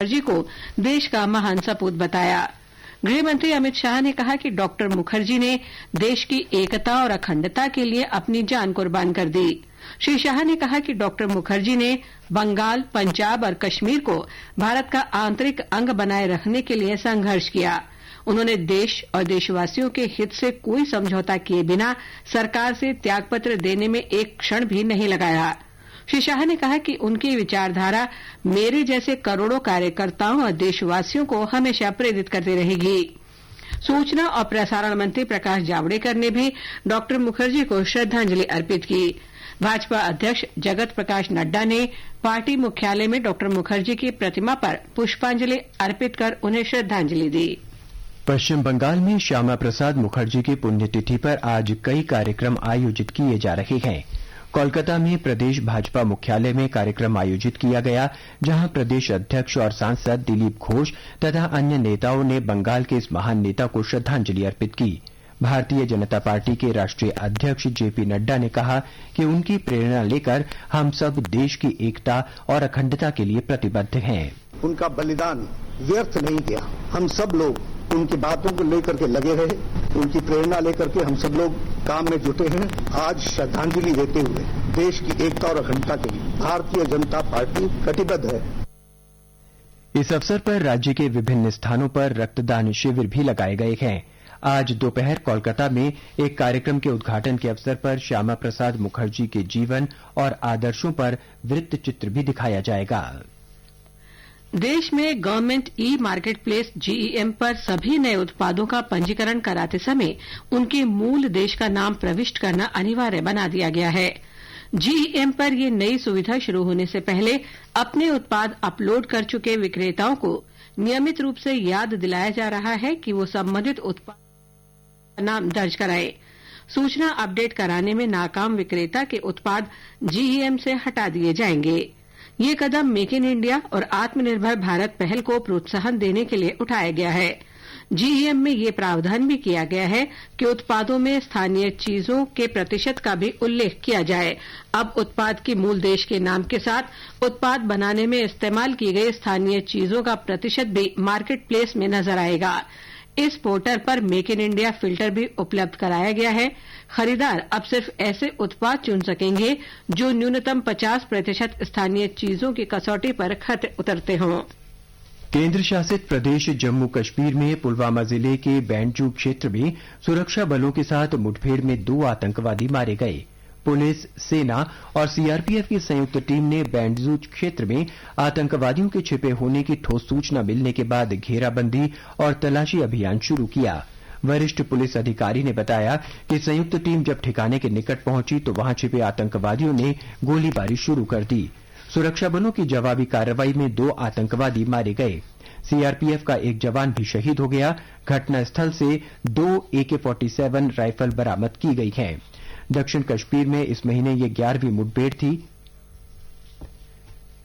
मुखर्जी को देश का महान सपूत बताया। गृह मंत्री अमित शाह ने कहा कि डॉक्टर मुखर्जी ने देश की एकता और अखंडता के लिए अपनी जान कुर्बान कर दी। श्री शाह ने कहा कि डॉक्टर मुखर्जी ने बंगाल, पंजाब और कश्मीर को भारत का आंतरिक अंग बनाए रखने के लिए संघर्ष किया। उन्होंने देश और देशवासियों के हित से कोई समझौता किए बिना सरकार से त्यागपत्र देने में एक क्षण भी नहीं लगाया। श्री शाह ने कहा कि उनकी विचारधारा मेरे जैसे करोड़ों कार्यकर्ताओं और देशवासियों को हमेशा प्रेरित करती रहेगी। सूचना और प्रसारण मंत्री प्रकाश जावड़ेकर ने भी डॉक्टर मुखर्जी को श्रद्धांजलि अर्पित की। भाजपा अध्यक्ष जगत प्रकाश नड्डा ने पार्टी मुख्यालय में डॉक्टर मुखर्जी की प्रतिमा पर पुष्पांजलि अर्पित कर उन्हें श्रद्धांजलि दी। पश्चिम बंगाल में श्यामा प्रसाद मुखर्जी की पुण्यतिथि पर आज कई कार्यक्रम आयोजित किए जा रहे हैं। कोलकाता में प्रदेश भाजपा मुख्यालय में कार्यक्रम आयोजित किया गया, जहां प्रदेश अध्यक्ष और सांसद दिलीप घोष तथा अन्य नेताओं ने बंगाल के इस महान नेता को श्रद्धांजलि अर्पित की। भारतीय जनता पार्टी के राष्ट्रीय अध्यक्ष जेपी नड्डा ने कहा कि उनकी प्रेरणा लेकर हम सब देश की एकता और अखंडता के लिए प्रतिबद्ध हैं। उनका बलिदान व्यर्थ नहीं गया। हम सब लोग उनकी बातों को लेकर के लगे रहे, उनकी प्रेरणा लेकर के हम सब लोग काम में जुटे हैं। आज श्रद्धांजलि देते हुए देश की एकता और अखंडता के लिए भारतीय जनता पार्टी कटिबद्ध है। इस अवसर पर राज्य के विभिन्न स्थानों पर रक्तदान शिविर भी लगाए गए हैं। आज दोपहर कोलकाता में एक कार्यक्रम के उद्घाटन के अवसर पर श्यामा प्रसाद मुखर्जी के जीवन और आदर्शों पर वृत्त चित्र भी दिखाया जाएगा। देश में government e market place GEM पर सभी नए उत्पादों का पंजीकरण कराते समय उनके मूल देश का नाम प्रविष्ट करना अनिवार्य बना दिया गया है। जीईएम पर यह नई सुविधा शुरू होने से पहले अपने उत्पाद अपलोड कर चुके विक्रेताओं को नियमित रूप से याद दिलाया जा रहा है कि वो संबंधित उत्पाद का नाम दर्ज कराएं। सूचना अपडेट कराने में नाकाम विक्रेता के उत्पाद जीईएम से हटा दिए जाएंगे। ये कदम मेक इन इंडिया और आत्मनिर्भर भारत पहल को प्रोत्साहन देने के लिए उठाया गया है। जीईएम में ये प्रावधान भी किया गया है कि उत्पादों में स्थानीय चीजों के प्रतिशत का भी उल्लेख किया जाए। अब उत्पाद की मूल देश के नाम के साथ उत्पाद बनाने में इस्तेमाल की गई स्थानीय चीजों का प्रतिशत भी मार्केट प्लेस में नजर आएगा। इस पोर्टल पर मेक इन इंडिया फिल्टर भी उपलब्ध कराया गया है। खरीदार अब सिर्फ ऐसे उत्पाद चुन सकेंगे जो न्यूनतम 50% स्थानीय चीजों की कसौटी पर खरे उतरते हों। केंद्र शासित प्रदेश जम्मू कश्मीर में पुलवामा जिले के बैंडजू क्षेत्र में सुरक्षा बलों के साथ मुठभेड़ में 2 आतंकवादी मारे गए। पुलिस, सेना और सीआरपीएफ की संयुक्त टीम ने बैंडजू क्षेत्र में आतंकवादियों के छिपे होने की ठोस सूचना मिलने के बाद घेराबंदी और तलाशी अभियान शुरू किया। वरिष्ठ पुलिस अधिकारी ने बताया कि संयुक्त टीम जब ठिकाने के निकट पहुंची तो वहां छिपे आतंकवादियों ने गोलीबारी शुरू कर दी। सुरक्षा बलों की जवाबी कार्रवाई में 2 आतंकवादी मारे गए। सीआरपीएफ का एक जवान भी शहीद हो गया। घटनास्थल से 2 AK-47 राइफल बरामद की गई हैं। दक्षिण कश्मीर में इस महीने ये 11वीं मुठभेड़ थी।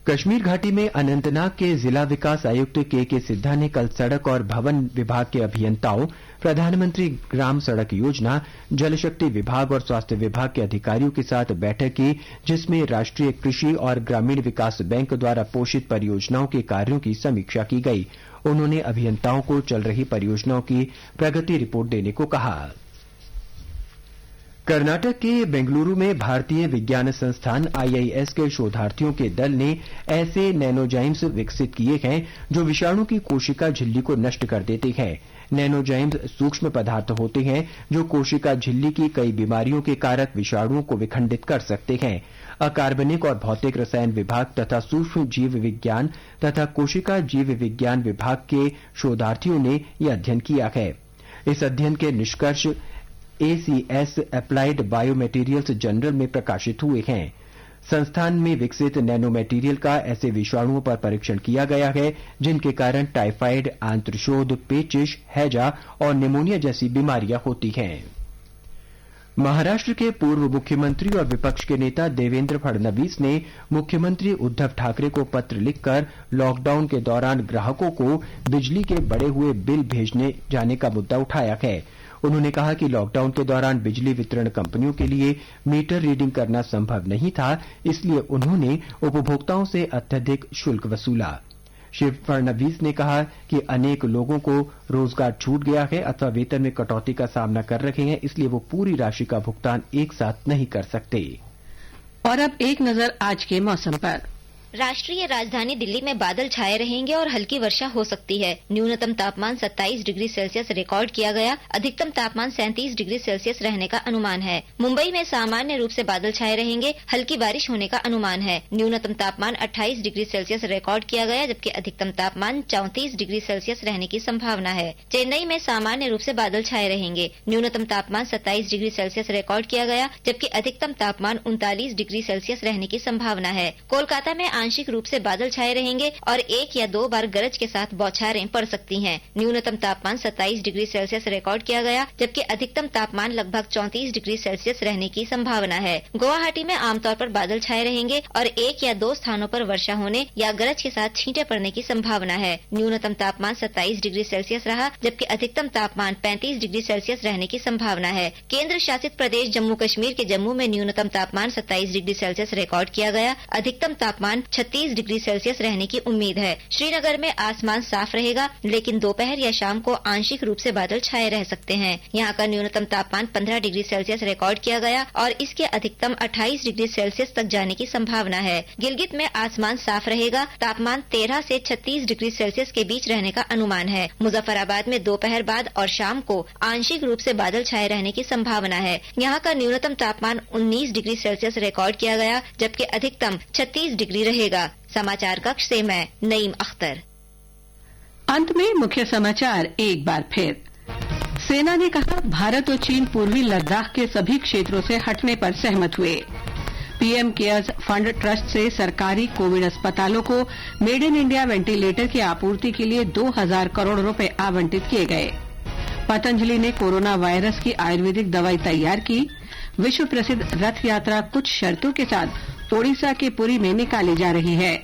कश्मीर घाटी में अनंतनाग के जिला विकास आयुक्त के सिद्धा ने कल सड़क और भवन विभाग के अभियंताओं, प्रधानमंत्री ग्राम सड़क योजना, जल शक्ति विभाग और स्वास्थ्य विभाग के अधिकारियों के साथ बैठक की, जिसमें राष्ट्रीय कृषि और ग्रामीण विकास बैंक द्वारा पोषित परियोजनाओं के कार्यों की समीक्षा की गई। उन्होंने अभियंताओं को चल रही परियोजनाओं की प्रगति रिपोर्ट देने को कहा। कर्नाटक के बेंगलुरु में भारतीय विज्ञान संस्थान IIS के शोधार्थियों के दल ने ऐसे नैनोजाइम्स विकसित किए हैं जो विषाणु की कोशिका झिल्ली को नष्ट कर देते हैं। नैनोजाइम्स सूक्ष्म पदार्थ होते हैं जो कोशिका झिल्ली की कई बीमारियों के कारक विषाणुओं को विखंडित कर सकते हैं। अकार्बनिक और भौतिक रसायन विभाग तथा सूक्ष्म जीव विज्ञान तथा कोशिका जीव विज्ञान विभाग के शोधार्थियों ने यह अध्ययन किया है। इस अध्ययन के निष्कर्ष ACS अप्लाइड बायोमैटेरियल्स जर्नल में प्रकाशित हुए हैं। संस्थान में विकसित नैनो मटेरियल का ऐसे विषाणुओं पर परीक्षण किया गया है जिनके कारण टाइफाइड, आंत्रशोथ, पेचिश, हैजा और निमोनिया जैसी बीमारियां होती हैं। महाराष्ट्र के पूर्व मुख्यमंत्री और विपक्ष के नेता देवेंद्र फडणवीस ने मुख्यमंत्री उद्धव ठाकरे को पत्र लिखकर लॉकडाउन के दौरान ग्राहकों को बिजली के बढ़े हुए बिल भेजने जाने का मुद्दा उठाया है। उन्होंने कहा कि लॉकडाउन के दौरान बिजली वितरण कंपनियों के लिए मीटर रीडिंग करना संभव नहीं था, इसलिए उन्होंने उपभोक्ताओं से अत्यधिक शुल्क वसूला। श्री फडणवीस ने कहा कि अनेक लोगों को रोजगार छूट गया है अथवा वेतन में कटौती का सामना कर रहे हैं, इसलिए वो पूरी राशि का भुगतान एक साथ नहीं कर सकते। और अब एक नजर आज के मौसम पर। राष्ट्रीय राजधानी दिल्ली में बादल छाए रहेंगे और हल्की वर्षा हो सकती है। न्यूनतम तापमान 27 डिग्री सेल्सियस रिकॉर्ड किया गया। अधिकतम तापमान 37 डिग्री सेल्सियस रहने का अनुमान है। मुंबई में सामान्य रूप से बादल छाए रहेंगे, हल्की बारिश होने का अनुमान है। न्यूनतम तापमान 28 डिग्री सेल्सियस रिकॉर्ड किया गया, जबकि अधिकतम तापमान 34 डिग्री सेल्सियस रहने की संभावना है। चेन्नई में सामान्य रूप से बादल छाए रहेंगे। न्यूनतम तापमान 27 डिग्री सेल्सियस रिकॉर्ड किया गया, जबकि अधिकतम तापमान 39 डिग्री सेल्सियस रहने की संभावना है। कोलकाता में आंशिक रूप से बादल छाए रहेंगे और 1 या 2 बार गरज के साथ बौछारें पड़ सकती हैं। न्यूनतम तापमान 27 डिग्री सेल्सियस रिकॉर्ड किया गया, जबकि अधिकतम तापमान लगभग 34 डिग्री सेल्सियस रहने की संभावना है। गुवाहाटी में आमतौर पर बादल छाए रहेंगे और 1 या 2 स्थानों पर वर्षा होने या गरज के साथ छींटे पड़ने की संभावना है। न्यूनतम तापमान 27 डिग्री सेल्सियस रहा, जबकि अधिकतम तापमान 35 डिग्री सेल्सियस रहने की संभावना है। केंद्र शासित प्रदेश जम्मू कश्मीर के जम्मू में न्यूनतम तापमान 27 डिग्री सेल्सियस रिकॉर्ड किया गया। अधिकतम तापमान 36 डिग्री सेल्सियस रहने की उम्मीद है। श्रीनगर में आसमान साफ रहेगा, लेकिन दोपहर या शाम को आंशिक रूप से बादल छाए रह सकते हैं। यहाँ का न्यूनतम तापमान 15 डिग्री सेल्सियस रिकॉर्ड किया गया और इसके अधिकतम 28 डिग्री सेल्सियस तक जाने की संभावना है। गिलगित में आसमान साफ रहेगा, तापमान 13 से 36 डिग्री सेल्सियस के बीच रहने का अनुमान है। मुजफ्फराबाद में दोपहर बाद और शाम को आंशिक रूप से बादल छाए रहने की संभावना है। यहाँ का न्यूनतम तापमान 19 डिग्री सेल्सियस रिकॉर्ड किया गया, जबकि अधिकतम 36 डिग्री रहेगा। समाचार कक्ष से मैं नईम अख्तर। अंत में मुख्य समाचार एक बार फिर। सेना ने कहा, भारत और चीन पूर्वी लद्दाख के सभी क्षेत्रों से हटने पर सहमत हुए। पीएम केयर्स फंड ट्रस्ट से सरकारी कोविड अस्पतालों को मेड इन इंडिया वेंटिलेटर की आपूर्ति के लिए 2000 करोड़ रुपए आवंटित किए गए। पतंजलि ने कोरोना वायरस की आयुर्वेदिक दवाई तैयार की। विश्व प्रसिद्ध रथ यात्रा कुछ शर्तों के साथ ओडिशा के पुरी में निकाली जा रही है।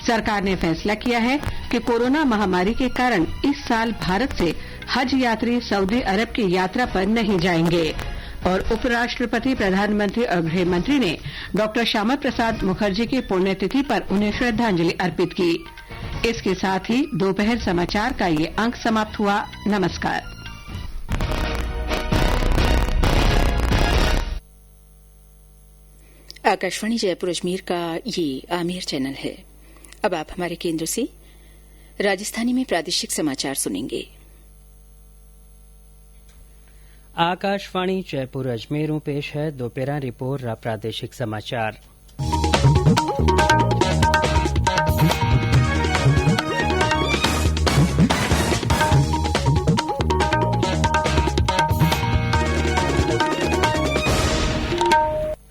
सरकार ने फैसला किया है कि कोरोना महामारी के कारण इस साल भारत से हज यात्री सऊदी अरब की यात्रा पर नहीं जाएंगे। और उपराष्ट्रपति, प्रधानमंत्री और गृह मंत्री ने डॉक्टर श्यामा प्रसाद मुखर्जी की पुण्यतिथि पर उन्हें श्रद्धांजलि अर्पित की। इसके साथ ही दोपहर समाचार का ये अंक समाप्त हुआ। नमस्कार। आकाशवाणी जयपुर अजमेर का ये आमिर चैनल है। अब आप हमारे केंद्र से राजस्थानी में प्रादेशिक समाचार सुनेंगे। आकाशवाणी जयपुर अजमेर पेश है दोपहर रिपोर्ट प्रादेशिक समाचार।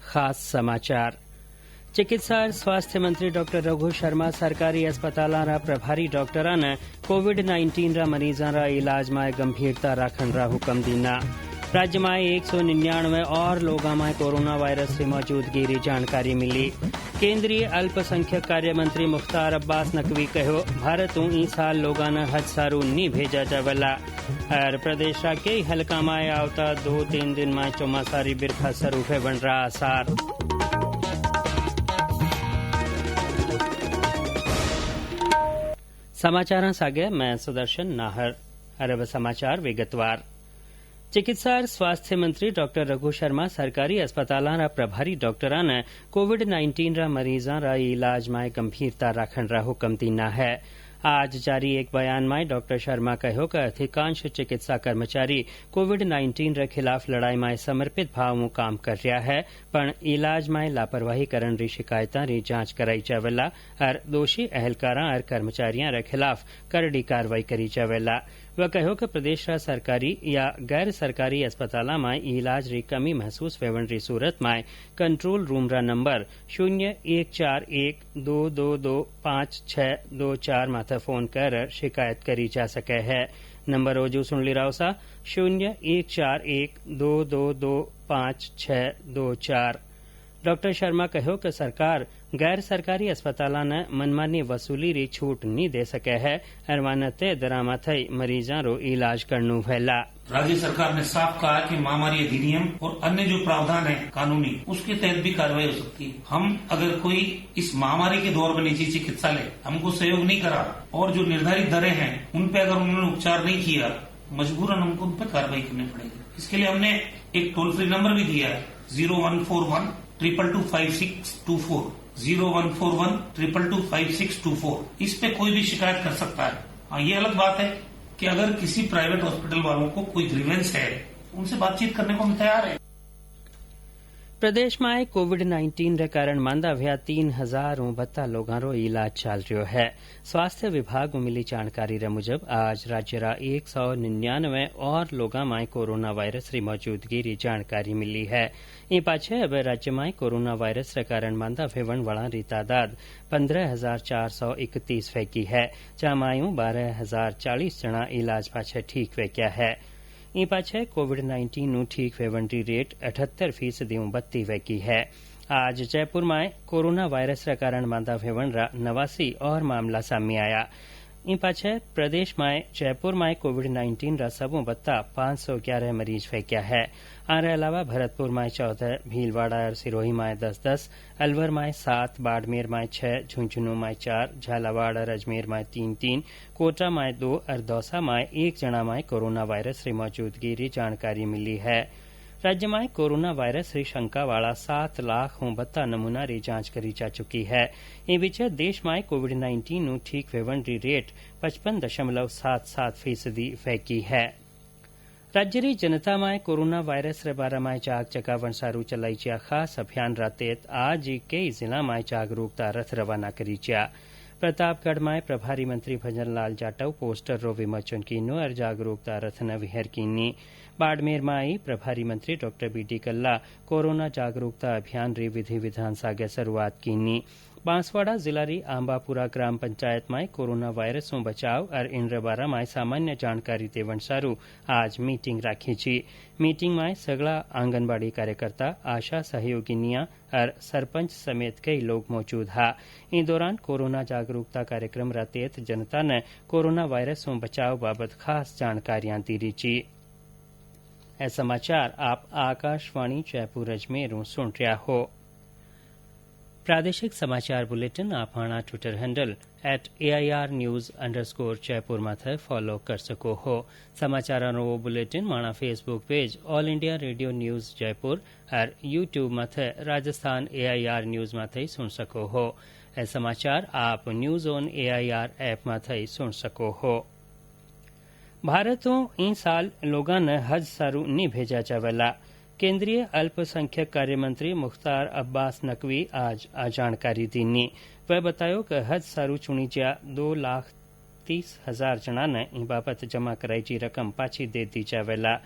खास समाचार। चिकित्सा और स्वास्थ्य मंत्री डॉक्टर रघु शर्मा सरकारी अस्पतालों रा प्रभारी डॉक्टरां ने कोविड-19 रा मरीजां रा इलाज में गंभीरता रखने रा हुक्म दीना। राज्य में 199 और लोगों में कोरोना वायरस की मौजूदगी की जानकारी मिली। केंद्रीय अल्पसंख्यक कार्य मंत्री मुख्तार अब्बास नकवी कहो, भारत ई साल लोगों ने हज सारू नहीं भेजा जावेला। और प्रदेश के कई हल्का में आवता 2-3 दिन में चौमासारी बिरखा सरूफे बन रहा आसार। समाचार सागे मैं सुदर्शन नाहर। अरब समाचार विगतवार। चिकित्सा और स्वास्थ्य मंत्री डॉक्टर रघु शर्मा सरकारी अस्पतालों रा प्रभारी डॉक्टरां ने कोविड-19 रा मरीजां रा इलाज में गंभीरता रखने रा हुक्म दीना है। आज जारी एक बयान में डॉक्टर शर्मा कहो कि अधिकांश चिकित्सा कर्मचारी कोविड-19 रे खिलाफ लड़ाई में समर्पित भाव में काम कर रहा है, पण इलाज में लापरवाही करने री शिकायतां री जांच कराई जावेला और दोषी अहलकारां और कर्मचारियों रे खिलाफ करड़ी कार्रवाई करी जावेला। वह कहो कि प्रदेश रा सरकारी या गैर सरकारी अस्पतालों में इलाज री कमी महसूस वेवन री सूरत में कंट्रोल रूम रा नंबर 014122252624 माथे फोन कर शिकायत करी जा सके है। नंबर ओजू सुन ली राव सा 014122252624। डॉक्टर शर्मा कहो कि सरकार गैर सरकारी अस्पतालां ने मनमानी वसूली री छूट नहीं दे सके है अरवाना तय दरामा थई मरीजां रो इलाज करनू फैला। राज्य सरकार ने साफ कहा कि महामारी अधिनियम और अन्य जो प्रावधान है कानूनी उसके तहत भी कार्रवाई हो सकती है। हम अगर कोई इस महामारी के दौर में निजी चिकित्सालय हमको सहयोग नहीं करा और जो निर्धारित दरें हैं उन पे अगर उन्होंने उपचार नहीं किया, मजबूरन हमको उन पर कार्रवाई करनी पड़ेगी। इसके लिए हमने एक टोल फ्री नंबर भी दिया है 0141 222 5624 0141 222 5624। इस पे कोई भी शिकायत कर सकता है। हाँ, ये अलग बात है कि अगर किसी प्राइवेट हॉस्पिटल वालों को कोई ग्रीवेंस है उनसे बातचीत करने को हम तैयार है। प्रदेश में कोविड-19 रे कारण मांदा व्या 3062 लोगों रो इलाज चल रह्यो है। स्वास्थ्य विभाग में मिली जानकारी रे मुजब आज राज्य रा 199 और लोगों में कोरोना वायरस री मौजूदगी री जानकारी मिली है। इन पाछे अब राज्य में कोरोना वायरस रे कारण मांदा भेवण वाला री तादाद 15,431 फैकी है, जमायूं 12,040 जना इलाज पाछे ठीक वैक्या है। इन पाछे कोविड-19 नु ठीक वेवन री रेट 78% बत्ती वैकी है। आज जयपुर में कोरोना वायरस रे कारण मांदा भेवण रा 89 और मामला सामने आया। इन पाछे प्रदेश में जयपुर में कोविड-19 रा सबों बत्ता 511 मरीज फैक्या है। आरे अलावा भरतपुर में 14, भीलवाड़ा और सिरोही में 10-10, अलवर में 7, बाड़मेर में 6, झुंझुनू में 4, झालावाड़ और अजमेर में 3-3, कोटा में 2 और दौसा में 1 जना में कोरोना वायरस री मौजूदगी री जानकारी मिली है। राज्य में कोरोना वायरस री शंका वाला 7,62,000 नमूना री जांच करी जा चुकी है। इन बीच देश में कोविड-19 नु ठीक वेवन री रेट 55.77% फैकी है। राज्य री जनता में कोरोना वायरस रे बारे में जाग जगावण सारू चलाई जा खास अभियान रा तहत आज कई जिला में जागरूकता रथ रवाना करी जा। प्रतापगढ़ में प्रभारी मंत्री भजन लाल जाटव पोस्टर रो विमोचन कीनो और जागरूकता रथ न विहर कीनी। बाड़मेर में आई प्रभारी मंत्री डॉक्टर बीडी कल्ला कोरोना जागरूकता अभियान री विधि विधान सागे शुरुआत कीनी। बांसवाड़ा जिला री आंबापुरा ग्राम पंचायत में कोरोना वायरस से बचाव और इन बारे में सामान्य जानकारी देवण सारू आज मीटिंग राखी छी। मीटिंग में सगला आंगनबाड़ी कार्यकर्ता, आशा सहयोगिनियां और सरपंच समेत कई लोग मौजूद हा। इन दौरान कोरोना जागरूकता कार्यक्रम रा तहत जनता ने कोरोना वायरस से बचाव बाबत खास जानकारियां दी रीची। ए समाचार आप आकाशवाणी जयपुर अजमेर सुन रहा हो। प्रादेशिक समाचार बुलेटिन आप हमारा ट्विटर हैंडल @AIR News_Jaipur माथे फॉलो कर सको हो। समाचारों वो बुलेटिन माना Facebook page all India radio news Jaipur और यूट्यूब माथे राजस्थान AIR न्यूज माथे सुन सको हो। ए समाचार आप न्यूज ऑन AIR ऐप माथे सुन सको हो। भारतों इन साल लोगों ने हज सारू नहीं भेजा जावेला। केंद्रीय अल्पसंख्यक कार्य मंत्री मुख्तार अब्बास नकवी आज आ जानकारी दीनी। वह बतायो कि हज सारू चुनीजा 2,30,000 जना ने इन बाबत जमा कराई जी रकम पाछी दे दी जावेला।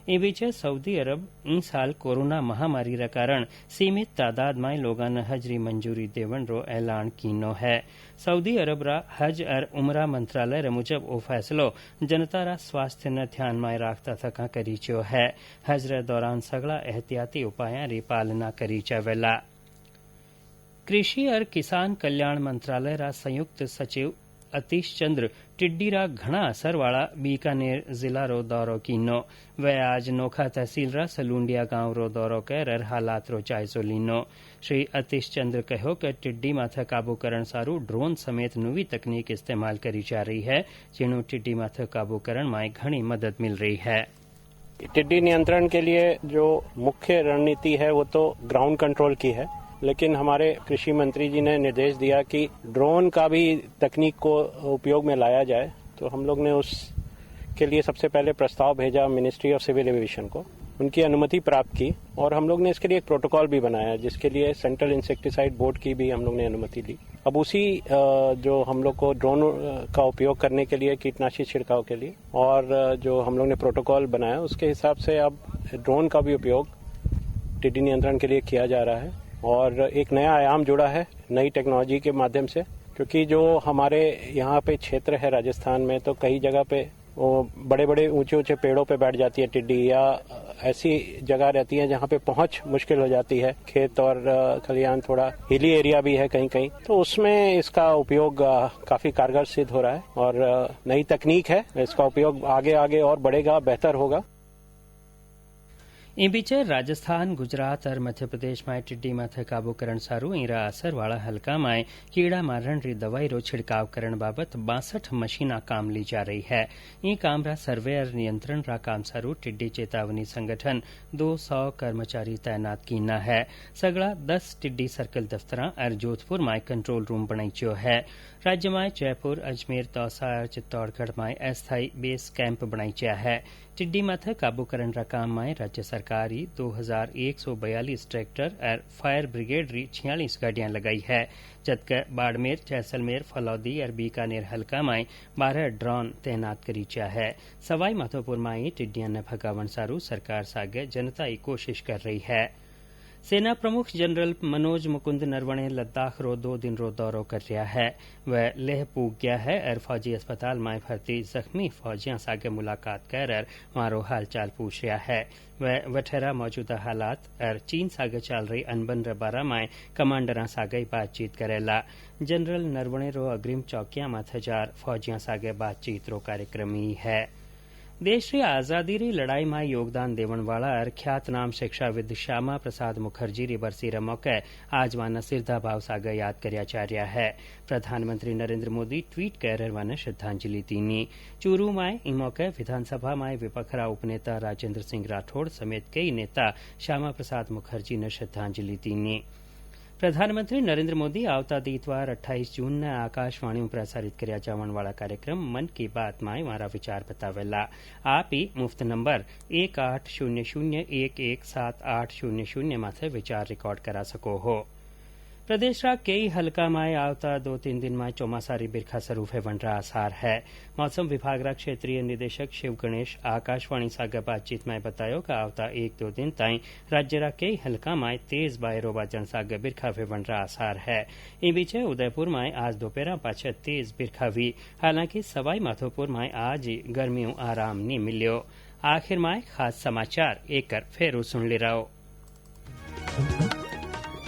इन बीच सऊदी अरब इन साल कोरोना महामारी रे कारण सीमित तादाद में लोगों ने हज री मंजूरी देवण रो ऐलान कीनो है। सऊदी अरब रा हज और उमरा मंत्रालय रे मुजब ओ फैसलो जनता रा स्वास्थ्य न ध्यान में राखता थका करीचो है। हज रे दौरान सगला एहतियाती उपायां री पालना करी जावेला। कृषि और किसान कल्याण मंत्रालय रा संयुक्त सचिव अतीश चंद्र टिड्डी रा घना असर वाला बीकानेर जिला रो दौरो कीनो। वह आज नोखा तहसील रा सलूंडिया गांव रो दौरो कर हालात रो जायजो लीनो। श्री अतीश चंद्र कहो कि टिड्डी माथे काबू करण सारू ड्रोन समेत नवी तकनीक इस्तेमाल करी जा रही है, जिन्हों टिड्डी माथे काबू करण में घनी मदद मिल रही है। टिड्डी नियंत्रण के लिए जो मुख्य रणनीति है वो तो ग्राउंड कंट्रोल की है, लेकिन हमारे कृषि मंत्री जी ने निर्देश दिया कि ड्रोन का भी तकनीक को उपयोग में लाया जाए। तो हम लोग ने उसके लिए सबसे पहले प्रस्ताव भेजा मिनिस्ट्री ऑफ सिविल एविएशन को, उनकी अनुमति प्राप्त की और हम लोग ने इसके लिए एक प्रोटोकॉल भी बनाया जिसके लिए सेंट्रल इंसेक्टिसाइड बोर्ड की भी हम लोग ने अनुमति ली। अब उसी जो हम लोग को ड्रोन का उपयोग करने के लिए कीटनाशी छिड़काव के लिए और जो हम लोग ने प्रोटोकॉल बनाया उसके हिसाब से अब ड्रोन का भी उपयोग टिड्डी नियंत्रण के लिए किया जा रहा है। और एक नया आयाम जुड़ा है नई टेक्नोलॉजी के माध्यम से, क्योंकि जो हमारे यहाँ पे क्षेत्र है राजस्थान में तो कई जगह पे वो बड़े बड़े ऊंचे ऊंचे पेड़ों पे बैठ जाती है टिड्डी, या ऐसी जगह रहती है जहाँ पे पहुंच मुश्किल हो जाती है। खेत और खलिहान थोड़ा हिली एरिया भी है कहीं कहीं, तो उसमें इसका उपयोग काफी कारगर सिद्ध हो रहा है और नई तकनीक है, इसका उपयोग आगे आगे और बढ़ेगा, बेहतर होगा। ઈ બીચે રાજસ્થાન, ગુજરાત और मध्य प्रदेश में टिड्डी माथे काबू करण सारू ईरा असरवाड़ा हलका में कीड़ा मारण री दवाई रो छिड़काव करण बाबत 62 मशीना काम ली जा रही है। ई काम रा सर्वे और नियंत्रण रा काम सारू टिड्डी चेतावनी संगठन 200 कर्मचारी तैनात कीना है। सगड़ा 10 टिड्डी सर्कल दफ्तरा और जोधपुर में कंट्रोल रूम बनाईच्यो है। राज्य में जयपुर, अजमेर, दौसा और चित्तौड़गढ़ में अस्थायी बेस कैंप बनाईच्या है। टिड्डी माथे काबू करण रा काम में राज्य सरकारी 2142 ट्रैक्टर और फायर ब्रिगेड री 46 गाड़ियां लगाई है, जबकि बाड़मेर, जैसलमेर, फलौदी और बीकानेर हल्का में 12 ड्रोन तैनात करीच्या है। सवाई माधोपुर में टिड्डियां ने भगावन सारू सरकार सागे जनता की कोशिश कर रही है। सेना प्रमुख जनरल मनोज मुकुंद नरवणे लद्दाख रो 2 दिन रो दौरो कर रहा है। वह लेह पूग गया है और फौजी अस्पताल में भर्ती जख्मी फौजियां सागे मुलाकात कर मारो हाल चाल पूछ रहा है। वह वठेरा मौजूदा हालात और चीन सागे चल रही अनबन रे बारा में कमांडर सागे बातचीत करेला। जनरल नरवणे रो अग्रिम चौकियां में 1000 फौजियां सागे बातचीत रो कार्यक्रम ही है। देश की आजादी री लड़ाई में योगदान देवन वाला और ख्यातनाम शिक्षाविद श्यामा प्रसाद मुखर्जी री बरसी रे मौके आज वाना सिरधा भाव सागर याद करया जा रहा है। प्रधानमंत्री नरेंद्र मोदी ट्वीट कर वाना श्रद्धांजलि दीनी। चूरू में इ मौके विधानसभा में विपक्षरा उपनेता राजेंद्र सिंह राठौड़ समेत कई नेता श्यामा प्रसाद मुखर्जी ने श्रद्धांजलि दीनी। प्रधानमंत्री नरेंद्र मोदी आवता इतवार 28 जून ने आकाशवाणी में प्रसारित करया जावन वाला कार्यक्रम मन की बात में मारा विचार बतावेला। आप ही मुफ्त नंबर 1800117800 माथे विचार रिकॉर्ड करा सको हो। प्रदेश रा कई हल्का में आवता 2-3 दिन में चौमासारी बिरखा स्वरूप होवन रा आसार है। मौसम विभाग रा क्षेत्रीय निदेशक शिव गणेश आकाशवाणी सागर बातचीत में बतायो कि आवता 1-2 दिन ताई राज्य रा कई हल्का में तेज बायरो बाजन सागर बिरखा होवन रा आसार है। इन बीचे उदयपुर में आज दोपहर पाछे तेज बिरखा हुई। हालांकि सवाई माधोपुर में आज गर्मियों आराम नहीं मिल्यो। आखिर में खास समाचार एक फेरू सुन ले रहो।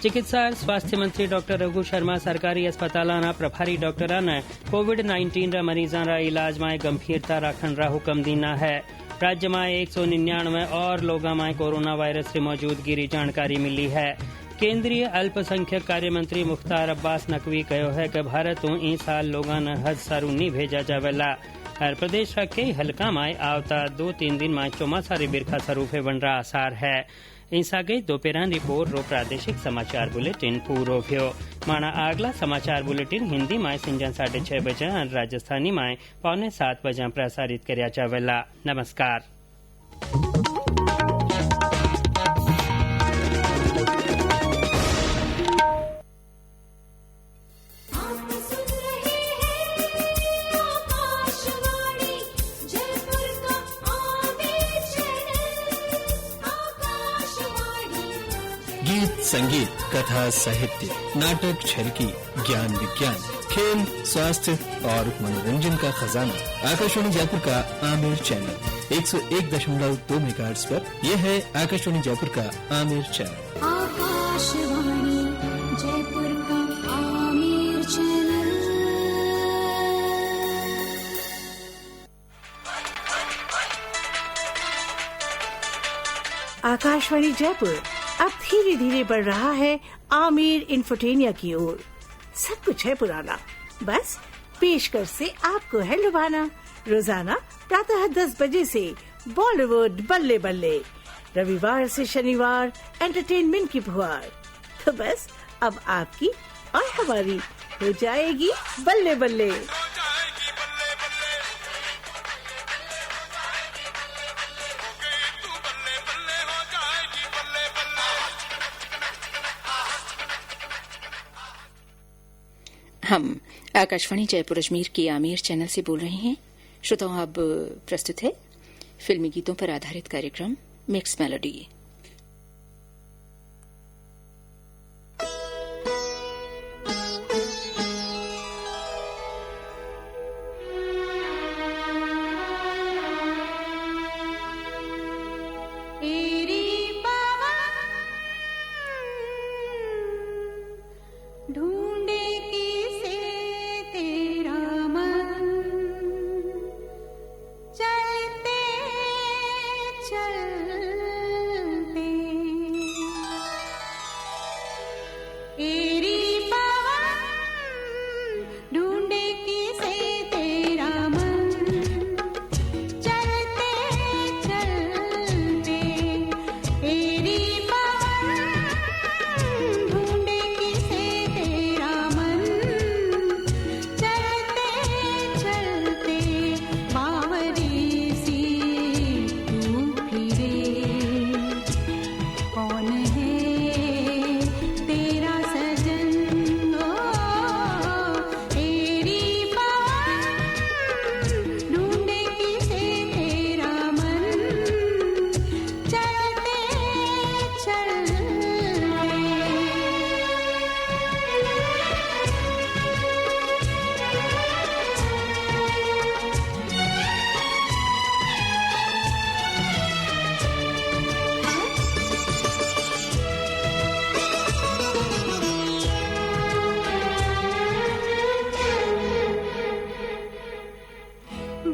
चिकित्सा और स्वास्थ्य मंत्री डॉक्टर रघु शर्मा सरकारी अस्पतालां प्रभारी डॉक्टरां ने कोविड-19 रा मरीजां रा इलाज में गंभीरता रखण रा हुक्म दीना है। राज्य में 199 और लोगों में कोरोना वायरस की मौजूदगी की जानकारी मिली है। केंद्रीय अल्पसंख्यक कार्य मंत्री मुख्तार अब्बास नकवी कहो है कि भारत ई साल लोगों ने हज सारू नहीं भेजा जावेला। और प्रदेश का कई हल्का में आवता 2-3 दिन में चौमासारी बिरखा स्वरूप होवन रा आसार है। इंसा गई दोपहर रिपोर्ट रो प्रादेशिक समाचार बुलेटिन पूरो भ्यो। माना अगला समाचार बुलेटिन हिंदी में संजन 6:30 बजे और राजस्थानी में 6:45 बजे प्रसारित करया जावेला। नमस्कार। गीत, संगीत, कथा, साहित्य, नाटक, छलकी, ज्ञान विज्ञान, खेल, स्वास्थ्य और मनोरंजन का खजाना आकाशवाणी जयपुर का आमिर चैनल 101.2 मेगाहर्ट्ज पर। यह है आकाशवाणी जयपुर का आमिर चैनल। आकाशवाणी जयपुर का आमिर चैनल। आकाशवाणी जयपुर अब धीरे धीरे बढ़ रहा है आमिर इन्फोटेनिया की ओर। सब कुछ है पुराना, बस पेशकश से आपको है लुभाना। रोजाना प्रातः 10 बजे से बॉलीवुड बल्ले बल्ले, रविवार से शनिवार एंटरटेनमेंट की फुहार। तो बस अब आपकी और हमारी हो जाएगी बल्ले बल्ले। हम आकाशवाणी जयपुर अजमेर के आमिर चैनल से बोल रहे हैं। श्रोताओं, अब प्रस्तुत है फिल्मी गीतों पर आधारित कार्यक्रम मिक्स मेलोडी।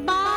बाय।